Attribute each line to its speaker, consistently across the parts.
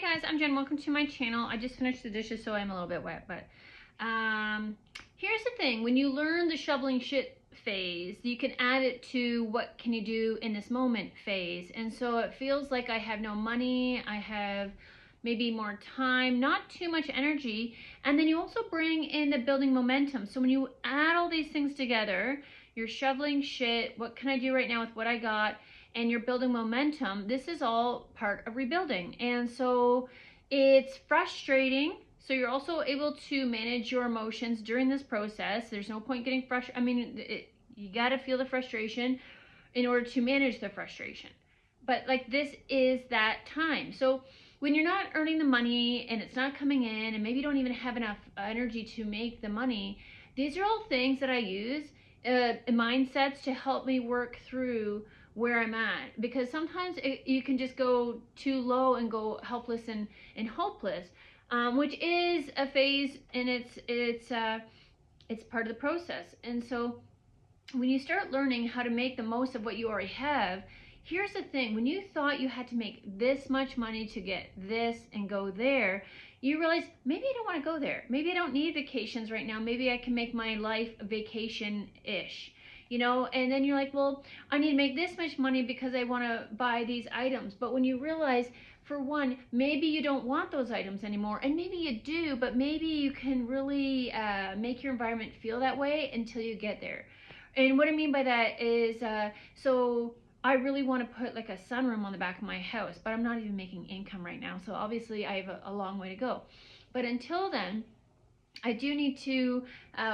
Speaker 1: Hi guys, I'm Jen. Welcome to my channel. I just finished the dishes, so I'm a little bit wet, but here's the thing. When you learn the shoveling shit phase, you can add it to what can you do in this moment phase. And so it feels like I have no money, I have maybe more time, not too much energy, and then you also bring in the building momentum. So when you add all these things together, you're shoveling shit, what can I do right now with what I got, and you're building momentum, this is all part of rebuilding. And so it's frustrating. So you're also able to manage your emotions during this process. There's no point getting frustrated. I mean, you got to feel the frustration in order to manage the frustration. But like, this is that time. So when you're not earning the money and it's not coming in, and maybe you don't even have enough energy to make the money, these are all things that I use, mindsets, to help me work through where I'm at. Because sometimes you can just go too low and go helpless and hopeless, which is a phase, and it's part of the process. And so when you start learning how to make the most of what you already have, here's the thing. When you thought you had to make this much money to get this and go there, you realize maybe I don't want to go there. Maybe I don't need vacations right now. Maybe I can make my life vacation-ish. You know, and then you're like, well, I need to make this much money because I want to buy these items. But when you realize, for one, maybe you don't want those items anymore, and maybe you do, but maybe you can really make your environment feel that way until you get there. And what I mean by that is, so I really want to put like a sunroom on the back of my house, but I'm not even making income right now. So obviously I have a long way to go. But until then, I do need to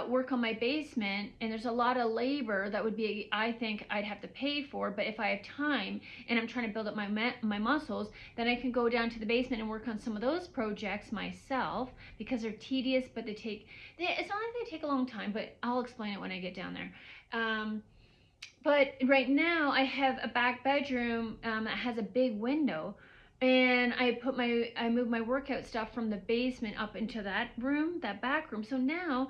Speaker 1: work on my basement, and there's a lot of labor that would be, I think I'd have to pay for. But if I have time and I'm trying to build up my muscles, then I can go down to the basement and work on some of those projects myself, because they're tedious, but it's not like they take a long time, but I'll explain it when I get down there. But right now I have a back bedroom that has a big window, and I moved my workout stuff from the basement up into that room, that back room. So now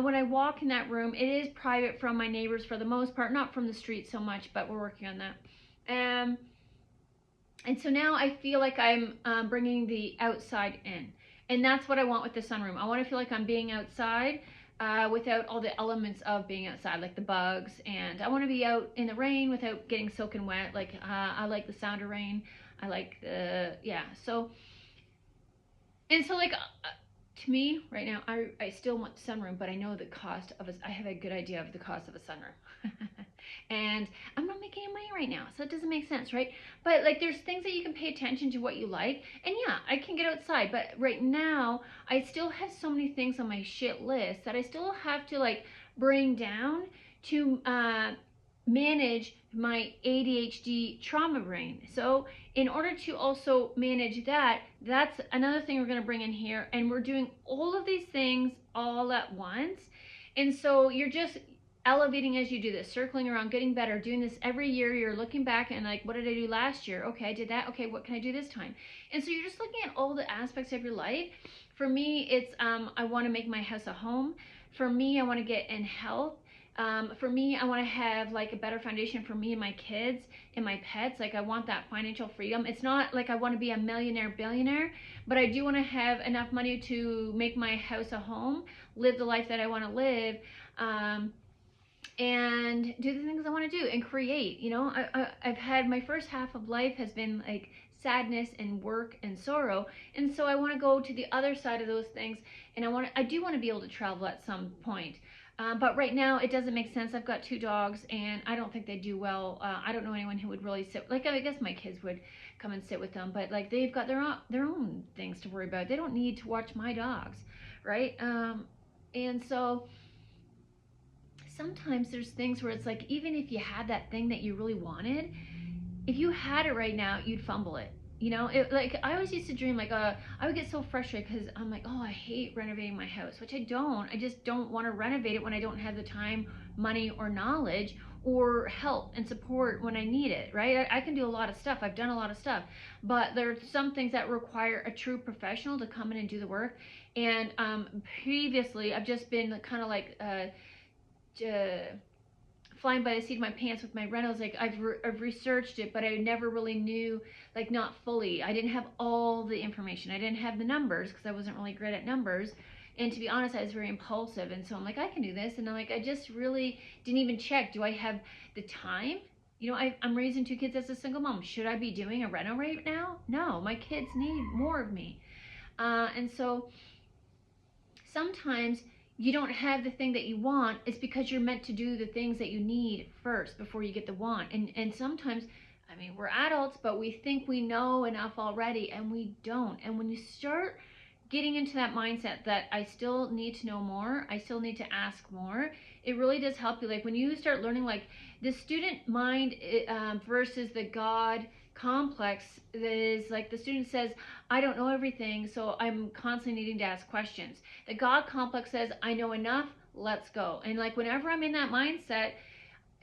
Speaker 1: when I walk in that room, it is private from my neighbors for the most part, not from the street so much, but we're working on that. And so now I feel like I'm bringing the outside in, and that's what I want with the sunroom. I want to feel like I'm being outside, without all the elements of being outside, like the bugs, and I want to be out in the rain without getting soaking wet. Like, I like the sound of rain. I like the, yeah. So, and so like, to me right now, I still want the sunroom, but I know the cost of I have a good idea of the cost of a sunroom. And I'm not making any money right now, so it doesn't make sense, right? But like, there's things that you can pay attention to what you like. And yeah, I can get outside, but right now I still have so many things on my shit list that I still have to like bring down to manage my ADHD trauma brain. So in order to also manage that, that's another thing we're going to bring in here. And we're doing all of these things all at once. And so you're just elevating as you do this, circling around, getting better, doing this every year. You're looking back and like, what did I do last year? Okay, I did that. Okay, what can I do this time? And so you're just looking at all the aspects of your life. For me, it's I want to make my house a home. For me, I want to get in health. For me, I want to have like a better foundation for me and my kids and my pets. Like, I want that financial freedom. It's not like I want to be a millionaire, billionaire, but I do want to have enough money to make my house a home, live the life that I want to live, and do the things I want to do and create. You know, I've had, my first half of life has been like sadness and work and sorrow, and so I want to go to the other side of those things, and I do want to be able to travel at some point. But right now it doesn't make sense. I've got 2 dogs, and I don't think they do well. I don't know anyone who would really sit, like, I guess my kids would come and sit with them, but like, they've got their own things to worry about. They don't need to watch my dogs, right? And so sometimes there's things where it's like, even if you had that thing that you really wanted, if you had it right now, you'd fumble it. You know, like, I always used to dream, like, I would get so frustrated because I'm like, oh, I hate renovating my house, which I don't. I just don't want to renovate it when I don't have the time, money, or knowledge, or help and support when I need it, right? I can do a lot of stuff. I've done a lot of stuff, but there are some things that require a true professional to come in and do the work. And previously, I've just been kind of like flying by the seat of my pants with my rentals. Like I've researched it, but I never really knew, like not fully. I didn't have all the information. I didn't have the numbers because I wasn't really great at numbers. And to be honest, I was very impulsive. And so I'm like, I can do this. And I'm like, I just really didn't even check. Do I have the time? You know, I'm raising 2 kids as a single mom. Should I be doing a reno right now? No, my kids need more of me. And so sometimes you don't have the thing that you want. It's because you're meant to do the things that you need first before you get the want. And sometimes, I mean, we're adults, but we think we know enough already, and we don't. And when you start getting into that mindset that I still need to know more, I still need to ask more, it really does help you. Like when you start learning, like the student mind versus the God complex, is like the student says, I don't know everything, so I'm constantly needing to ask questions. The God complex says, I know enough, let's go. And like whenever I'm in that mindset,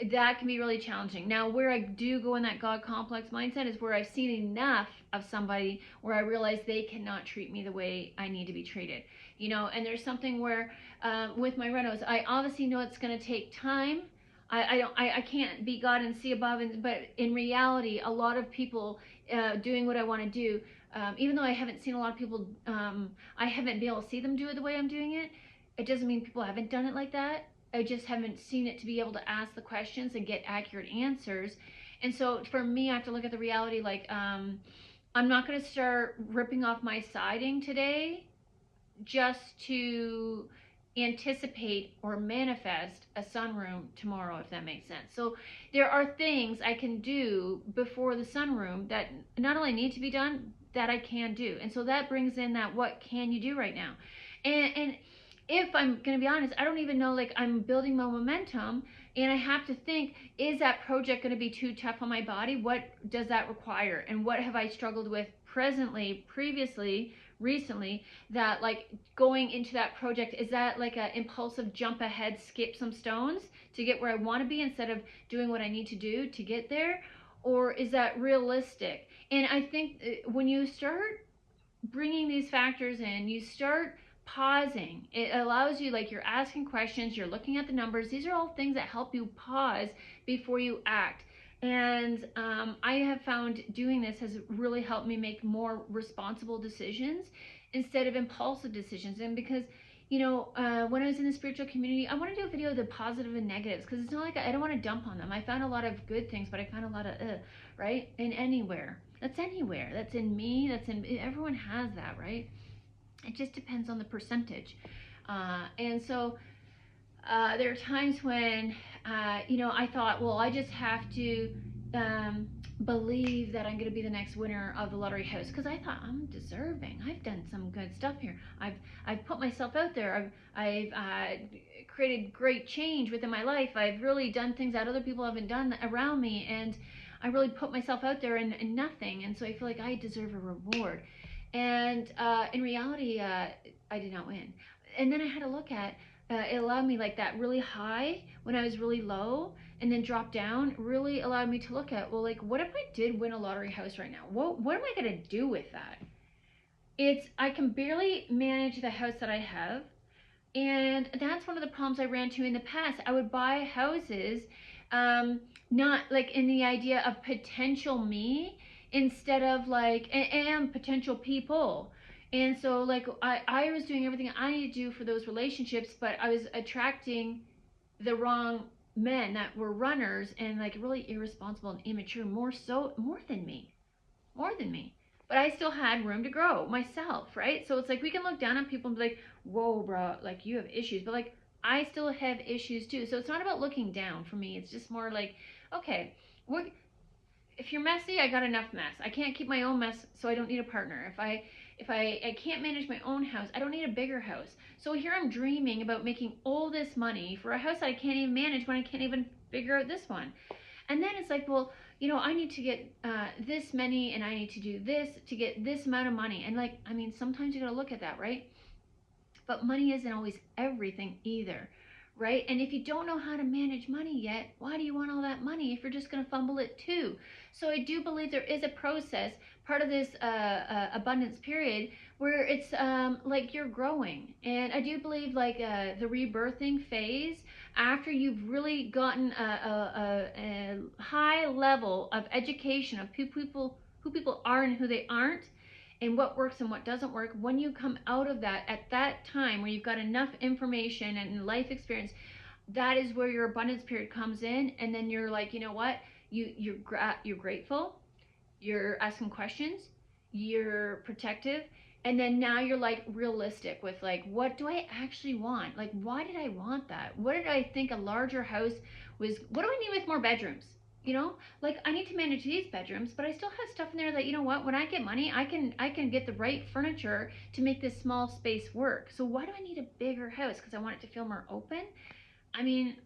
Speaker 1: that can be really challenging. Now, where I do go in that God complex mindset is where I've seen enough of somebody where I realize they cannot treat me the way I need to be treated. You know, and there's something where with my renos, I obviously know it's going to take time. I can't be God and see above, but in reality, a lot of people doing what I want to do, even though I haven't seen a lot of people, I haven't been able to see them do it the way I'm doing it. It doesn't mean people haven't done it like that. I just haven't seen it to be able to ask the questions and get accurate answers. And so for me, I have to look at the reality, like I'm not going to start ripping off my siding today just to anticipate or manifest a sunroom tomorrow, if that makes sense. So there are things I can do before the sunroom that not only need to be done, that I can do. And so that brings in that, what can you do right now? And if I'm going to be honest, I don't even know, like I'm building my momentum, and I have to think, is that project going to be too tough on my body? What does that require? And what have I struggled with previously, recently, that like going into that project, is that like an impulsive jump ahead, skip some stones to get where I want to be instead of doing what I need to do to get there? Or is that realistic? And I think when you start bringing these factors in, you start pausing. It allows you, like you're asking questions, you're looking at the numbers. These are all things that help you pause before you act. And I have found doing this has really helped me make more responsible decisions instead of impulsive decisions. And because, you know, when I was in the spiritual community, I want to do a video of the positive and negatives, because it's not like I don't want to dump on them. I found a lot of good things, but I found a lot of right? And anywhere. That's anywhere. That's in me. That's in everyone has that, right? It just depends on the percentage. And so there are times when, you know, I thought, well, I just have to believe that I'm going to be the next winner of the lottery house, because I thought I'm deserving. I've done some good stuff here. I've put myself out there. I've created great change within my life. I've really done things that other people haven't done around me, and I really put myself out there in nothing. And so I feel like I deserve a reward. And in reality, I did not win. And then I had to look at, it allowed me, like that really high when I was really low, and then drop down, really allowed me to look at, well, like, what if I did win a lottery house right now? What am I going to do with that? I can barely manage the house that I have. And that's one of the problems I ran to in the past. I would buy houses, not like in the idea of potential me, instead of like, and potential people. And so like I was doing everything I needed to do for those relationships, but I was attracting the wrong men that were runners and like really irresponsible and immature, more than me. But I still had room to grow myself, right? So it's like we can look down on people and be like, whoa, bro, like you have issues. But like I still have issues too. So it's not about looking down for me. It's just more like, okay, if you're messy, I got enough mess. I can't keep my own mess, so I don't need a partner. If I can't manage my own house, I don't need a bigger house. So here I'm dreaming about making all this money for a house that I can't even manage when I can't even figure out this one. And then it's like, well, you know, I need to get this many, and I need to do this to get this amount of money. And like, I mean, sometimes you gotta look at that, right? But money isn't always everything either, right? And if you don't know how to manage money yet, why do you want all that money if you're just going to fumble it too? So I do believe there is a process, part of this abundance period, where it's like you're growing. And I do believe like the rebirthing phase, after you've really gotten a high level of education of who people are and who they aren't, and what works and what doesn't work, when you come out of that, at that time where you've got enough information and life experience, that is where your abundance period comes in. And then you're like, you know what, you're grateful, you're asking questions, you're protective, and then now you're like realistic with like, what do I actually want? Like, why did I want that? What did I think a larger house was? What do I need with more bedrooms? You know, like I need to manage these bedrooms, but I still have stuff in there that, you know what, when I get money, I can get the right furniture to make this small space work. So why do I need a bigger house? Because I want it to feel more open. I mean,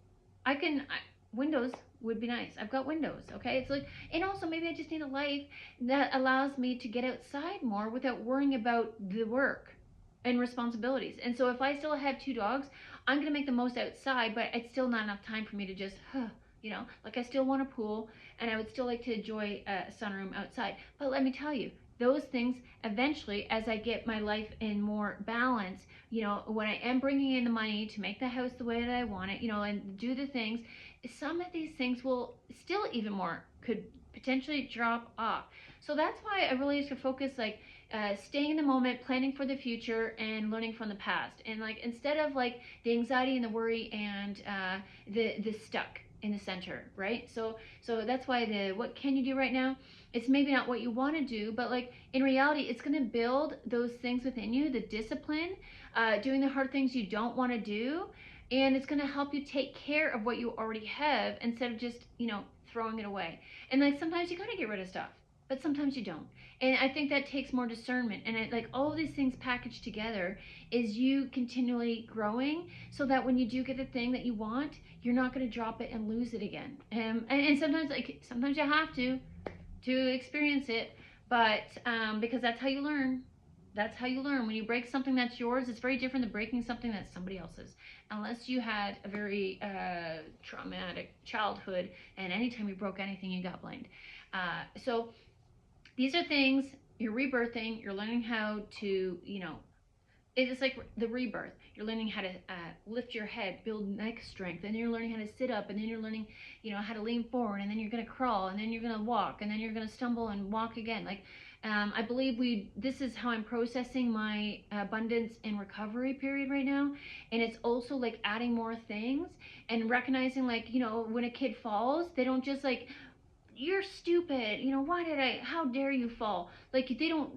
Speaker 1: windows would be nice. I've got windows, okay? It's like, and also maybe I just need a life that allows me to get outside more without worrying about the work and responsibilities. And so if I still have 2 dogs, I'm gonna make the most outside, but it's still not enough time for me to just, you know, like I still want a pool, and I would still like to enjoy a sunroom outside. But let me tell you, those things eventually, as I get my life in more balance, you know, when I am bringing in the money to make the house the way that I want it, you know, and do the things, some of these things will still even more could potentially drop off. So that's why I really used to focus like staying in the moment, planning for the future, and learning from the past. And like instead of like the anxiety and the worry and the stuck in the center, right? So that's why the what can you do right now? It's maybe not what you want to do, but like in reality, it's going to build those things within you, the discipline, doing the hard things you don't want to do, and it's going to help you take care of what you already have instead of just, you know, throwing it away. And like sometimes you got to get rid of stuff, but sometimes you don't. And I think that takes more discernment. And like all of these things packaged together is you continually growing, so that when you do get the thing that you want, you're not going to drop it and lose it again. And sometimes, like sometimes you have to experience it, but because that's how you learn. That's how you learn. When you break something that's yours, it's very different than breaking something that's somebody else's. Unless you had a very traumatic childhood, and anytime you broke anything, you got blamed. So these are things you're rebirthing. You're learning how to, you know, it's like the rebirth. You're learning how to lift your head, build neck strength, and then you're learning how to sit up, and then you're learning, you know, how to lean forward, and then you're gonna crawl, and then you're gonna walk, and then you're gonna stumble and walk again. Like I believe this is how I'm processing my abundance and recovery period right now. And it's also like adding more things and recognizing, like, you know, when a kid falls, they don't just like, you're stupid, you know, how dare you fall? Like they don't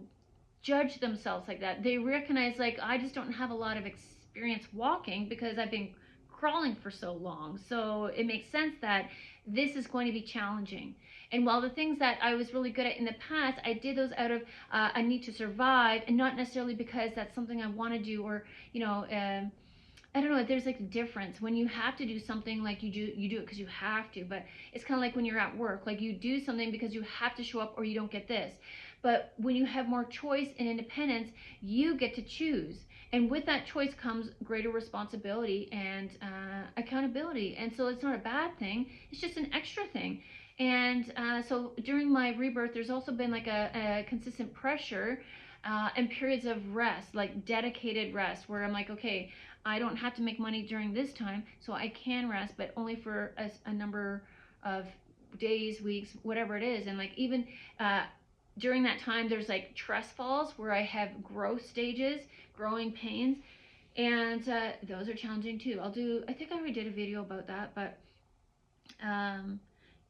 Speaker 1: judge themselves like that. They recognize like, I just don't have a lot of experience walking because I've been crawling for so long. So it makes sense that this is going to be challenging. And while the things that I was really good at in the past, I did those out of a need to survive, and not necessarily because that's something I want to do, or, you know, I don't know, there's like a difference. When you have to do something, like you do it because you have to, but it's kind of like when you're at work, like you do something because you have to show up or you don't get this. But when you have more choice and independence, you get to choose. And with that choice comes greater responsibility and accountability. And so it's not a bad thing, it's just an extra thing. And so during my rebirth, there's also been like a consistent pressure and periods of rest, like dedicated rest, where I'm like, okay, I don't have to make money during this time, so I can rest, but only for a number of days, weeks, whatever it is. And like even during that time, there's like trust falls where I have growth stages, growing pains, and those are challenging too. I think I already did a video about that, but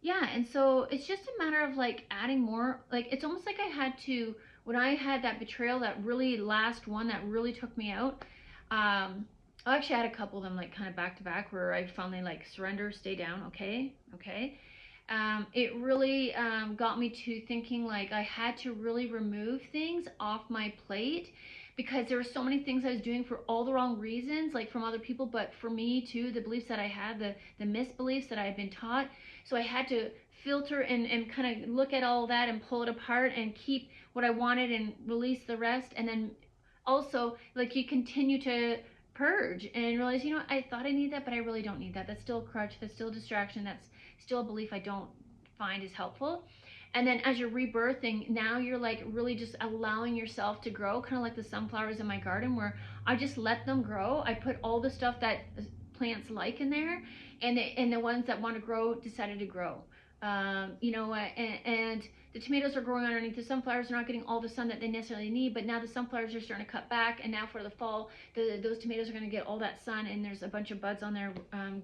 Speaker 1: yeah. And so it's just a matter of like adding more. Like it's almost like I had to, when I had that betrayal, that really last one that really took me out. I actually had a couple of them like kind of back to back where I finally like surrender, stay down, okay. It really got me to thinking like I had to really remove things off my plate, because there were so many things I was doing for all the wrong reasons, like from other people, but for me too, the beliefs that I had, the misbeliefs that I had been taught. So I had to filter and kind of look at all that and pull it apart and keep what I wanted and release the rest. And then also, like, you continue to purge and realize, you know, I thought I need that, but I really don't need that. That's still a crutch. That's still a distraction. That's still a belief I don't find is helpful. And then as you're rebirthing, now you're like really just allowing yourself to grow, kind of like the sunflowers in my garden where I just let them grow. I put all the stuff that plants like in there, and the ones that want to grow decided to grow. You know, and the tomatoes are growing underneath. The sunflowers are not getting all the sun that they necessarily need, but now the sunflowers are starting to cut back, and now for the fall, those tomatoes are going to get all that sun, and there's a bunch of buds on there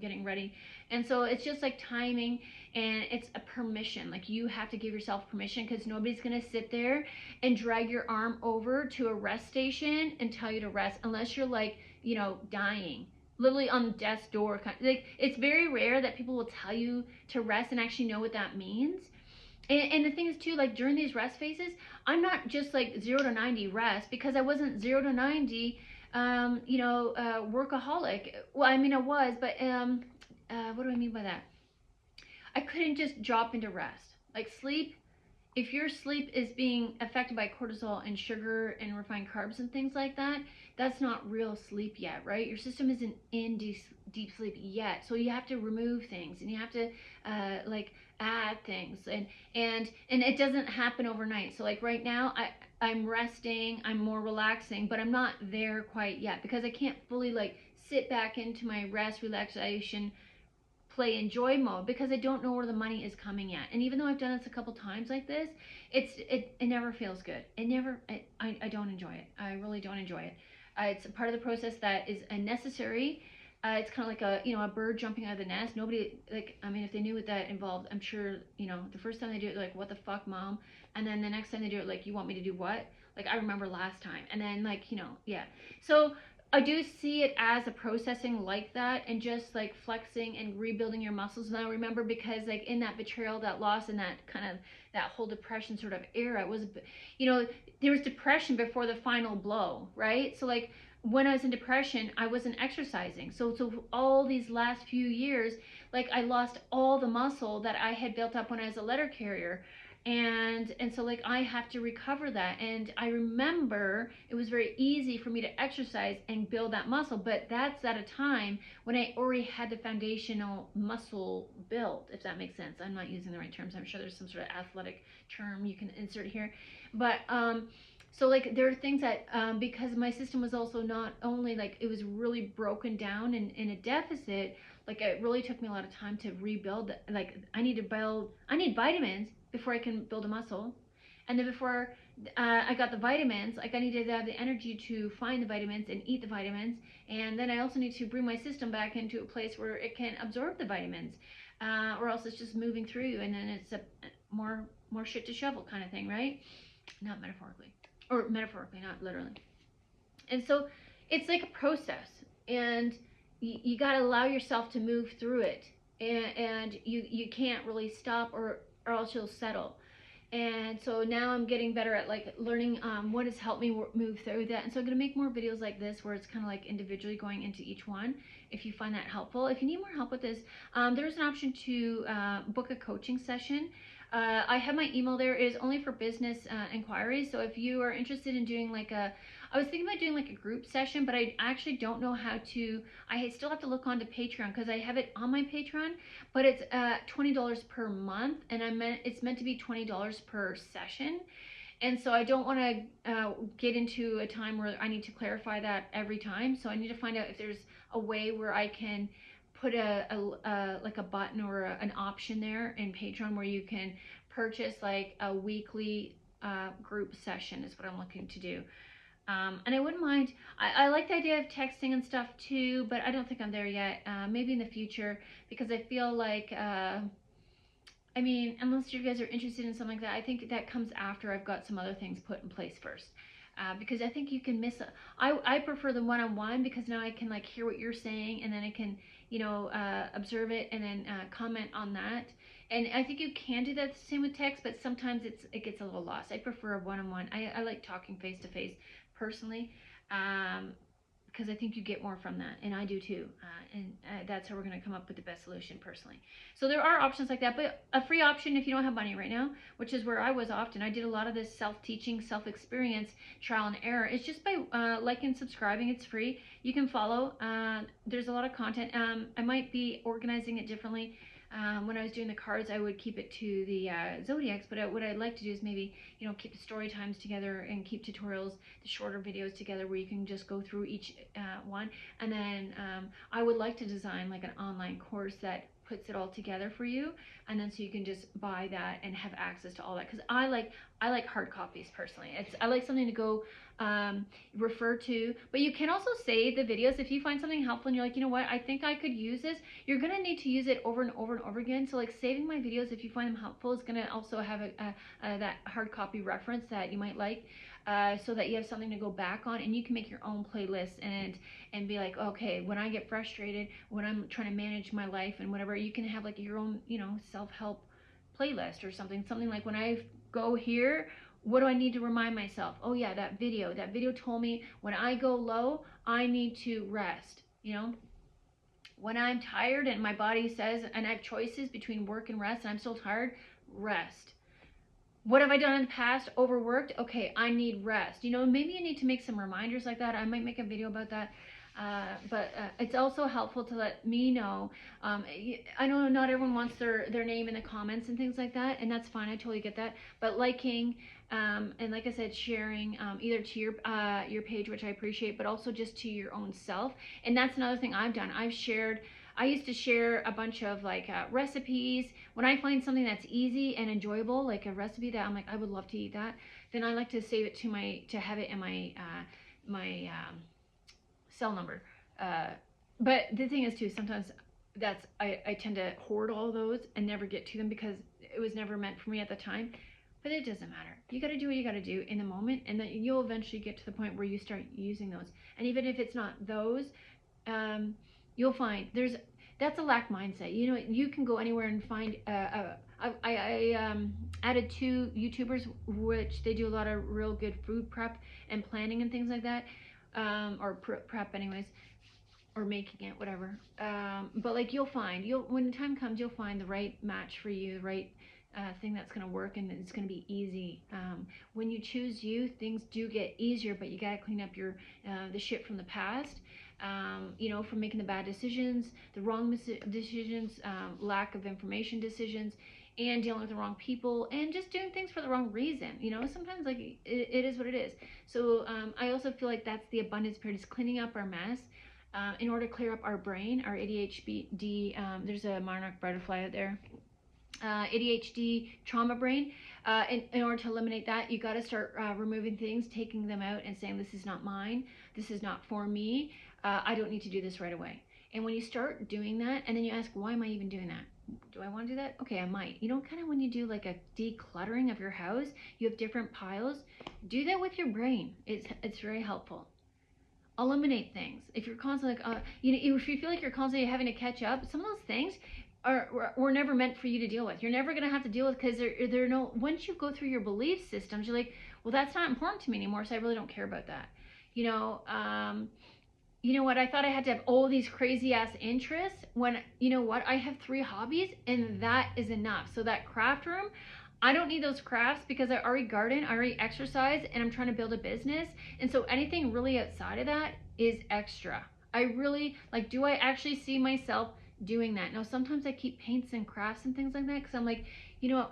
Speaker 1: getting ready. And so it's just like timing, and it's a permission. Like you have to give yourself permission, because nobody's going to sit there and drag your arm over to a rest station and tell you to rest unless you're like, you know, dying. Literally on death's door. Like, it's very rare that people will tell you to rest and actually know what that means. And the thing is too, like during these rest phases, I'm not just like 0 to 90 rest, because I wasn't 0 to 90 workaholic. Well, I mean I was, but what do I mean by that? I couldn't just drop into rest. Like sleep, if your sleep is being affected by cortisol and sugar and refined carbs and things like that, that's not real sleep yet, right? Your system isn't in deep sleep yet. So you have to remove things, and you have to like add things, and it doesn't happen overnight. So like right now, I'm resting, I'm more relaxing, but I'm not there quite yet, because I can't fully like sit back into my rest, relaxation, play, enjoy mode, because I don't know where the money is coming at. And even though I've done this a couple times like this, it never feels good. I don't enjoy it. I really don't enjoy it. It's a part of the process that is unnecessary. It's kind of like a bird jumping out of the nest. Nobody, like, I mean, if they knew what that involved, I'm sure, the first time they do it, like, what the fuck, mom? And then the next time they do it, like, you want me to do what? Like, I remember last time. And then, like, yeah. So I do see it as a processing like that, and just like flexing and rebuilding your muscles. And I remember, because like in that betrayal, that loss, and that kind of that whole depression sort of era was, there was depression before the final blow, right? So like when I was in depression, I wasn't exercising. So all these last few years, like I lost all the muscle that I had built up when I was a letter carrier. And so like I have to recover that. And I remember it was very easy for me to exercise and build that muscle, but that's at a time when I already had the foundational muscle built, if that makes sense. I'm not using the right terms. I'm sure there's some sort of athletic term you can insert here, but so like there are things that because my system was also not only like, it was really broken down and in a deficit, like it really took me a lot of time to rebuild. Like I need vitamins before I can build a muscle. And then before I got the vitamins, like I needed to have the energy to find the vitamins and eat the vitamins. And then I also need to bring my system back into a place where it can absorb the vitamins, or else it's just moving through, and then it's a more shit to shovel kind of thing, right? Not metaphorically, or metaphorically, not literally. And so it's like a process, and you got to allow yourself to move through it, and you can't really stop, or else you'll settle. And so now I'm getting better at like learning what has helped me move through that. And so I'm going to make more videos like this, where it's kind of like individually going into each one, if you find that helpful. If you need more help with this, there's an option to book a coaching session. I have my email there. It is only for business inquiries. So if you are interested in doing like I was thinking about doing like a group session, but I actually don't know how to. I still have to look onto Patreon, because I have it on my Patreon, but it's $20 per month, and it's meant to be $20 per session. And so I don't want to get into a time where I need to clarify that every time. So I need to find out if there's a way where I can put like a button or an option there in Patreon where you can purchase like a weekly group session, is what I'm looking to do. And I wouldn't mind, I like the idea of texting and stuff too, but I don't think I'm there yet. Maybe in the future, because I feel like, I mean, unless you guys are interested in something like that, I think that comes after I've got some other things put in place first. Because I think you can miss I prefer the one-on-one, because now I can like hear what you're saying, and then I can, observe it, and then comment on that. And I think you can do that the same with text, but sometimes it gets a little lost. I prefer a one-on-one. I like talking face-to-face personally, because I think you get more from that, and I do too. That's how we're going to come up with the best solution personally. So there are options like that, but a free option if you don't have money right now, which is where I was often. I did a lot of this self-teaching, self-experience, trial and error. It's just by liking and subscribing. It's free. You can follow. There's a lot of content. I might be organizing it differently. When I was doing the cards, I would keep it to the zodiacs, but what I'd like to do is maybe, you know, keep the story times together and keep tutorials, the shorter videos together where you can just go through each one. And then I would like to design like an online course that puts it all together for you, and then so you can just buy that and have access to all that, because I like hard copies personally. I like something to go refer to, but you can also save the videos if you find something helpful and you're like, you know what, I think I could use this. You're gonna need to use it over and over and over again. So like saving my videos, if you find them helpful, is gonna also have that hard copy reference that you might like, so that you have something to go back on, and you can make your own playlist and be like, okay, when I get frustrated, when I'm trying to manage my life and whatever, you can have like your own, you know, self-help playlist or something like when I go here, what do I need to remind myself? Oh yeah, that video told me when I go low, I need to rest, you know? When I'm tired and my body says, and I have choices between work and rest, and I'm still tired, rest. What have I done in the past? Overworked? Okay, I need rest. You know, maybe you need to make some reminders like that. I might make a video about that. But it's also helpful to let me know. I know not everyone wants their name in the comments and things like that, and that's fine. I totally get that. But liking, and like I said, sharing either to your page, which I appreciate, but also just to your own self. And that's another thing I've done. I used to share a bunch of like recipes. When I find something that's easy and enjoyable, like a recipe that I'm like, I would love to eat that, then I like to save it to have it in my cell number. But the thing is too, sometimes I tend to hoard all those and never get to them because it was never meant for me at the time. But it doesn't matter. You got to do what you got to do in the moment, and then you'll eventually get to the point where you start using those. And even if it's not those, you'll find that's a lack mindset. You know, you can go anywhere and find. I added 2 YouTubers, which they do a lot of real good food prep and planning and things like that, or prep anyways, or making it, whatever. But like when the time comes, you'll find the right match for you, the right thing that's going to work, and it's going to be easy. When you choose you, things do get easier, but you got to clean up the shit from the past. You know, from making the bad decisions, the wrong decisions, lack of information decisions, and dealing with the wrong people, and just doing things for the wrong reason. You know, sometimes like it is what it is. So I also feel like that's the abundance period, is cleaning up our mess. In order to clear up our brain, our ADHD, there's a monarch butterfly out there. ADHD, trauma brain. In order to eliminate that, you got to start removing things, taking them out, and saying, this is not mine, this is not for me, I don't need to do this right away. And when you start doing that, and then you ask, why am I even doing that? Do I want to do that? Okay, I might. You know, kind of when you do like a decluttering of your house, you have different piles, do that with your brain. It's very helpful. Eliminate things. If you're constantly like, if you feel like you're constantly having to catch up, some of those things were never meant for you to deal with. You're never going to have to deal with, because they're no, once you go through your belief systems, you're like, well, that's not important to me anymore, so I really don't care about that. You know what, I thought I had to have all these crazy ass interests, when, you know what, I have 3 hobbies and that is enough. So that craft room, I don't need those crafts because I already garden, I already exercise, and I'm trying to build a business. And so anything really outside of that is extra. I really, like, do I actually see myself doing that? Now, sometimes I keep paints and crafts and things like that, because I'm like, you know,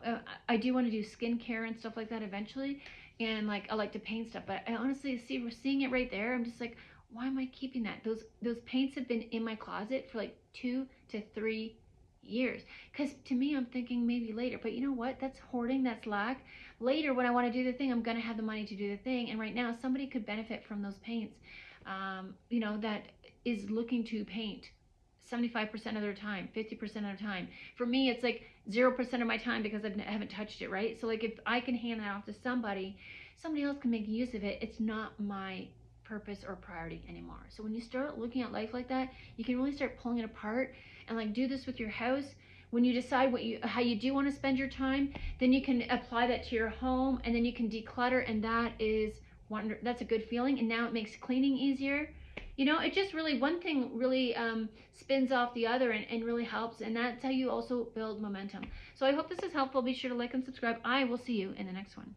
Speaker 1: I do want to do skincare and stuff like that eventually. And like, I like to paint stuff, but I honestly seeing it right there, I'm just like, why am I keeping that? Those paints have been in my closet for like 2 to 3 years. Because to me, I'm thinking maybe later, but you know what? That's hoarding, that's lack. Later, when I want to do the thing, I'm going to have the money to do the thing. And right now, somebody could benefit from those paints, you know, that is looking to paint 75% of their time, 50% of their time. For me, it's like 0% of my time because I haven't touched it, right? So like, if I can hand that off to somebody else can make use of it. It's not my purpose or priority anymore. So when you start looking at life like that, you can really start pulling it apart, and like do this with your house. When you decide how you do want to spend your time, then you can apply that to your home, and then you can declutter, and that's a good feeling. And now it makes cleaning easier. You know, it just really, one thing really spins off the other and really helps. And that's how you also build momentum. So I hope this is helpful. Be sure to like and subscribe. I will see you in the next one.